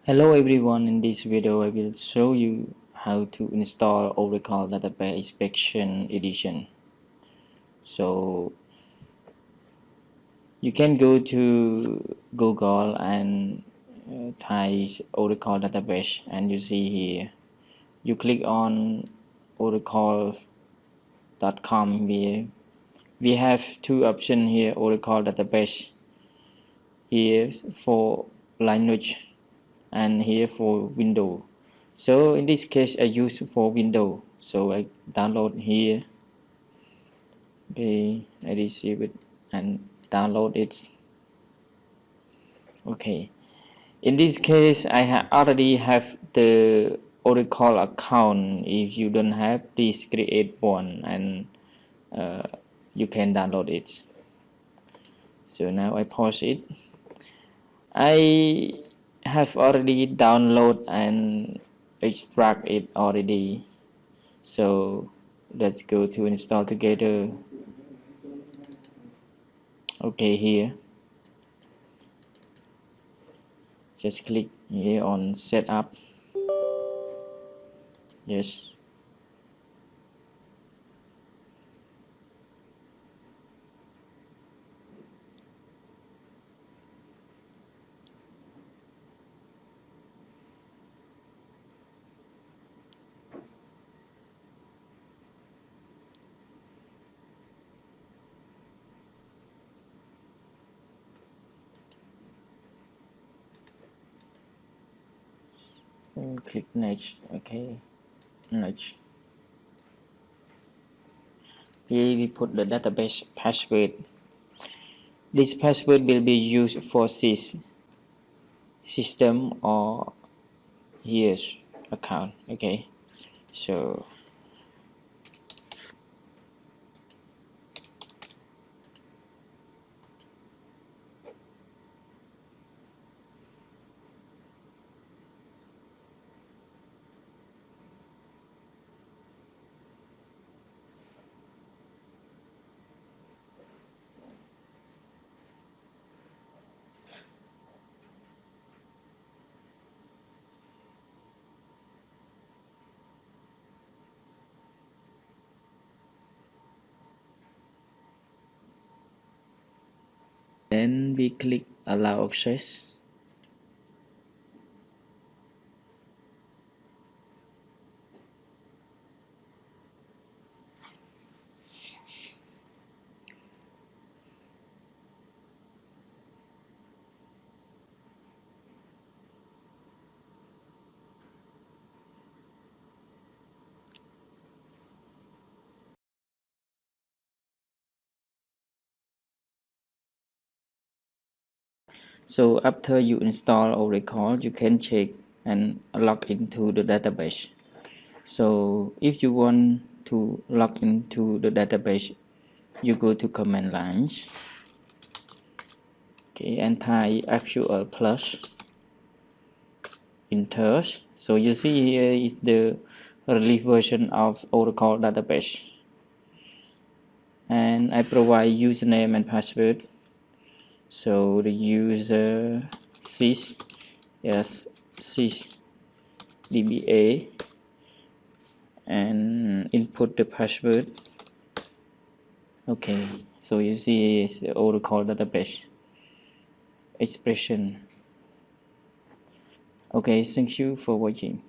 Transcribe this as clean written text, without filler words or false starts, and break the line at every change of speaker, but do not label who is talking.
Hello everyone, in this video I will show you how to install Oracle Database Inspection Edition. So you can go to Google and type Oracle Database, and you see here you click on oracle.com. Here we have two options here: Oracle Database here for language and here for Windows. So in this case I use for Windows, so I download here. Okay, I receive it and download it. Okay, in this case I already have the Oracle account. If you don't have, please create one and uh, you can download it. So now I pause it. I have already download and extract it already. So let's go to install together. Okay, here just click here on setup. Yes, and click next. Okay, next. Here we put the database password. This password will be used for this system or here's account. Okay, so then we click allow access. So after you install Oracle, you can check and log into the database. So if you want to log into the database, you go to command lines. Okay, and type SQL plus enter. So you see here is the release version of Oracle database, and I provide username and password. So the user sys, yes, sys dba, and input the password. Okay, so you see is the Oracle database expression. Okay, thank you for watching.